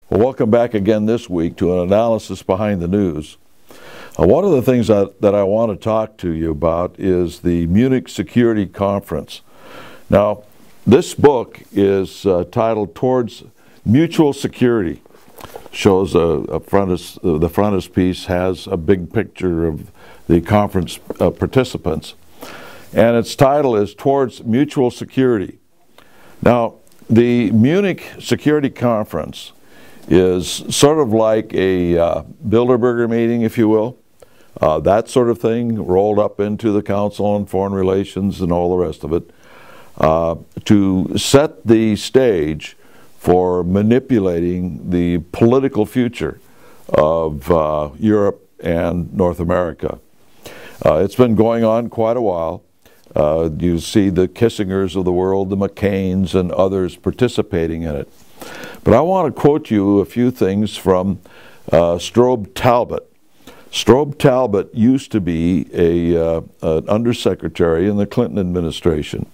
Well, welcome back again this week to an analysis behind the news. One of the things that I want to talk to you about is the Munich Security Conference. Now, this book is titled Towards Mutual Security. Shows the frontispiece has a big picture of the conference participants. And its title is Towards Mutual Security. Now, the Munich Security Conference is sort of like a Bilderberger meeting, if you will. That sort of thing rolled up into the Council on Foreign Relations and all the rest of it to set the stage for manipulating the political future of Europe and North America. It's been going on quite a while. You see the Kissingers of the world, the McCains and others participating in it. But I want to quote you a few things from Strobe Talbott. Strobe Talbott used to be an undersecretary in the Clinton administration.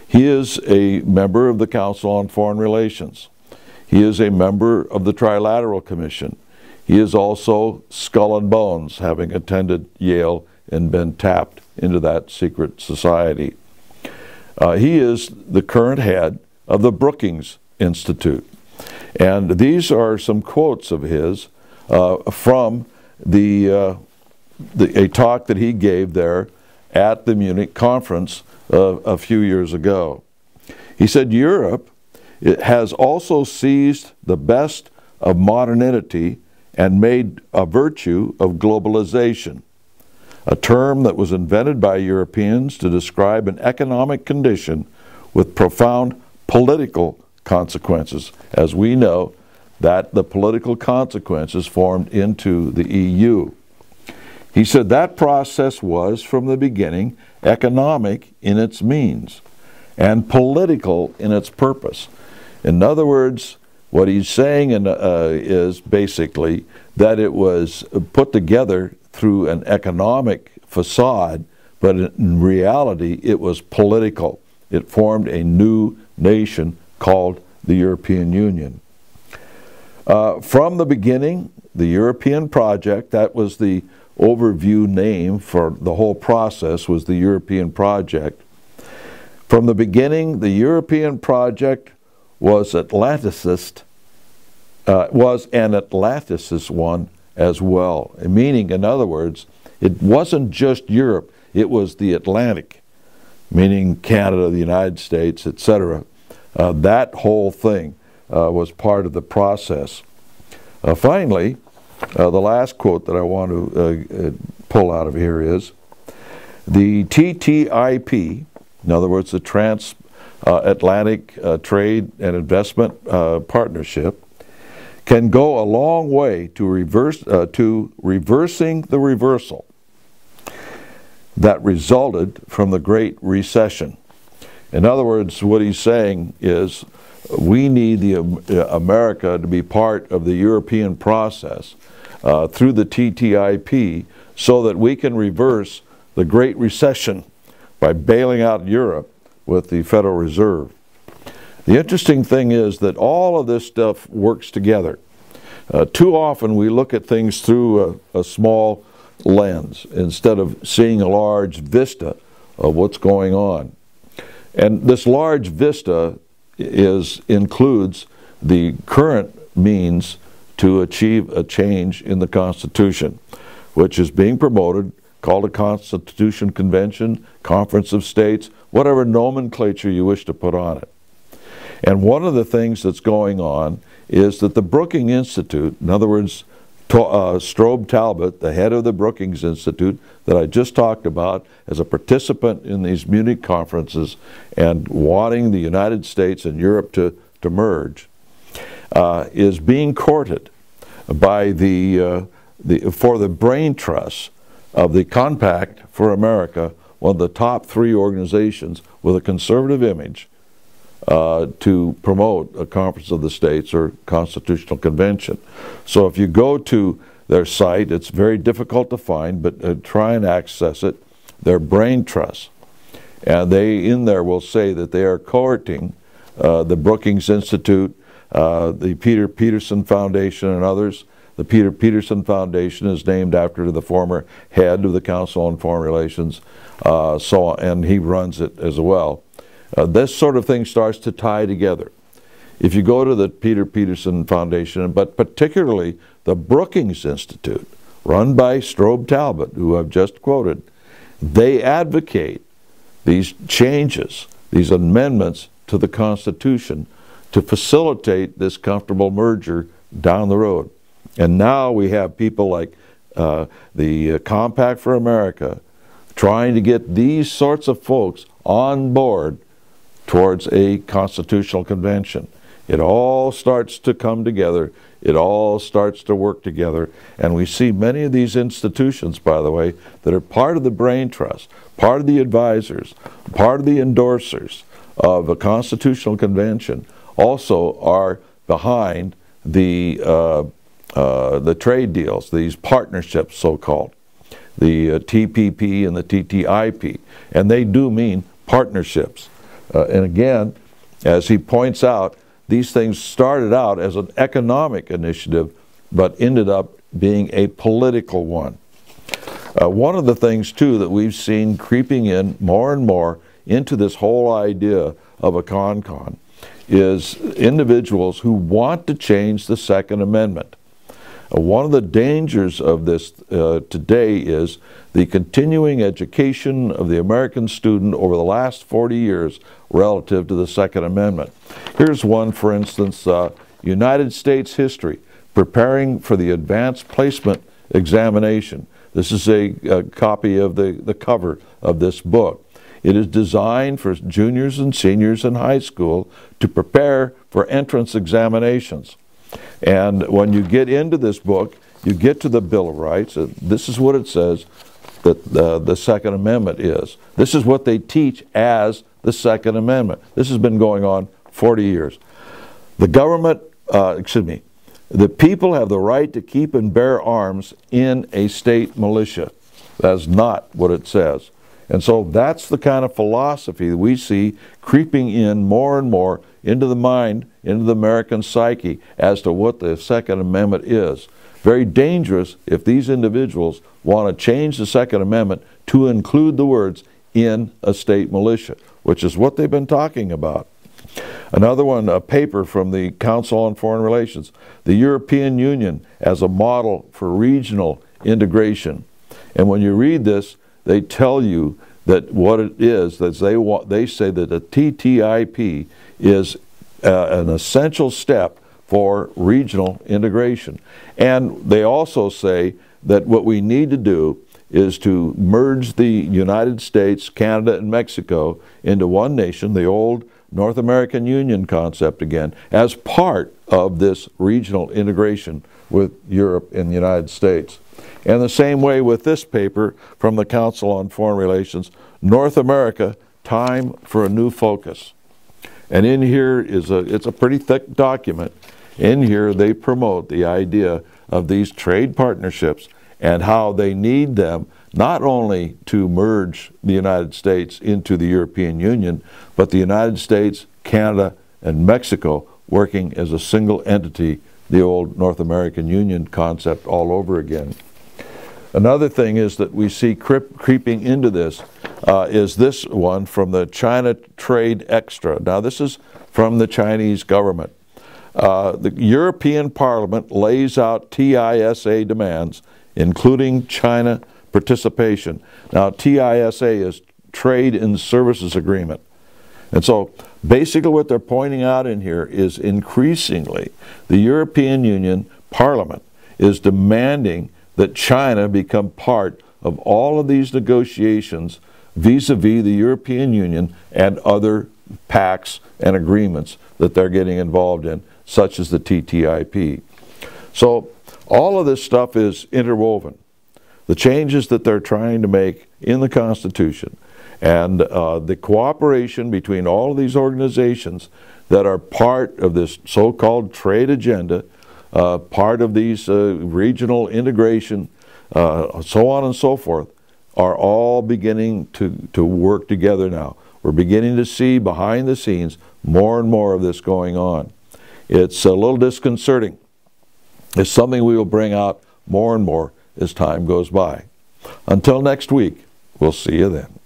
He is a member of the Council on Foreign Relations. He is a member of the Trilateral Commission. He is also skull and bones, having attended Yale and been tapped into that secret society. He is the current head of the Brookings Institution. And these are some quotes of his from a talk that he gave there at the Munich conference a few years ago. He said, Europe has also seized the best of modernity and made a virtue of globalization, a term that was invented by Europeans to describe an economic condition with profound political consequences. As we know, that the political consequences formed into the EU. He said that process was, from the beginning, economic in its means and political in its purpose. In other words, what he's saying is basically that it was put together through an economic facade, but in reality it was political. It formed a new nation called the European Union. From the beginning, the European project, that was the overview name for the whole process, was the European project. From the beginning, the European project was Atlanticist, was an Atlanticist one as well. Meaning, in other words, it wasn't just Europe, it was the Atlantic, meaning Canada, the United States, etc. That whole thing was part of the process. Finally, the last quote that I want to pull out of here is, the TTIP, in other words, the Transatlantic Trade and Investment Partnership, can go a long way to reversing the reversal that resulted from the Great Recession. In other words, what he's saying is we need America to be part of the European process through the TTIP so that we can reverse the Great Recession by bailing out Europe with the Federal Reserve. The interesting thing is that all of this stuff works together. Too often we look at things through a small lens instead of seeing a large vista of what's going on. And this large vista includes the current means to achieve a change in the Constitution, which is being promoted, called a Constitution Convention, Conference of States, whatever nomenclature you wish to put on it. And one of the things that's going on is that the Brookings Institute, in other words, Strobe Talbott, the head of the Brookings Institute that I just talked about as a participant in these Munich conferences and wanting the United States and Europe to merge, is being courted by for the brain trust of the Compact for America, one of the top 3 organizations with a conservative image, to promote a Conference of the States or Constitutional Convention. So if you go to their site, it's very difficult to find, but try and access it. Their brain trust. And they, in there, will say that they are courting the Brookings Institute the Peter Peterson Foundation and others. The Peter Peterson Foundation is named after the former head of the Council on Foreign Relations, and he runs it as well. This sort of thing starts to tie together. If you go to the Peter Peterson Foundation, but particularly the Brookings Institute, run by Strobe Talbott, who I've just quoted, they advocate these changes, these amendments to the Constitution to facilitate this comfortable merger down the road. And now we have people like the Compact for America trying to get these sorts of folks on board towards a constitutional convention. It all starts to come together. It all starts to work together. And we see many of these institutions, by the way, that are part of the brain trust, part of the advisors, part of the endorsers of a constitutional convention, also are behind the trade deals, these partnerships, so-called, the TPP and the TTIP. And they do mean partnerships. And again, as he points out, these things started out as an economic initiative, but ended up being a political one. One of the things, too, that we've seen creeping in more and more into this whole idea of a con is individuals who want to change the Second Amendment. One of the dangers of this today is the continuing education of the American student over the last 40 years relative to the Second Amendment. Here's one, for instance, United States history, preparing for the advanced placement examination. This is a copy of the cover of this book. It is designed for juniors and seniors in high school to prepare for entrance examinations. And when you get into this book, you get to the Bill of Rights. This is what it says that the Second Amendment is. This is what they teach as the Second Amendment. This has been going on 40 years. The government, the people have the right to keep and bear arms in a state militia. That's not what it says. And so that's the kind of philosophy that we see creeping in more and more into the mind, into the American psyche as to what the Second Amendment is. Very dangerous if these individuals want to change the Second Amendment to include the words in a state militia, which is what they've been talking about. Another one, a paper from the Council on Foreign Relations, the European Union as a model for regional integration. And when you read this, they tell you that what it is, that they say that the TTIP is an essential step for regional integration. And they also say that what we need to do is to merge the United States, Canada, and Mexico into one nation, the old North American Union concept again, as part of this regional integration with Europe and the United States. And the same way with this paper from the Council on Foreign Relations, North America, Time for a New Focus. And in here it's a pretty thick document. In here they promote the idea of these trade partnerships and how they need them not only to merge the United States into the European Union, but the United States, Canada, and Mexico working as a single entity, the old North American Union concept all over again. Another thing is that we see creeping into this is this one from the China Trade Extra. Now this is from the Chinese government. The European Parliament lays out TISA demands, including China participation. Now TISA is Trade and Services Agreement. And so basically what they're pointing out in here is increasingly the European Union Parliament is demanding that China become part of all of these negotiations vis-a-vis the European Union and other pacts and agreements that they're getting involved in, such as the TTIP. So all of this stuff is interwoven. The changes that they're trying to make in the Constitution and the cooperation between all of these organizations that are part of this so-called trade agenda, part of these regional integration, so on and so forth, are all beginning to work together now. We're beginning to see behind the scenes more and more of this going on. It's a little disconcerting. It's something we will bring out more and more as time goes by. Until next week, we'll see you then.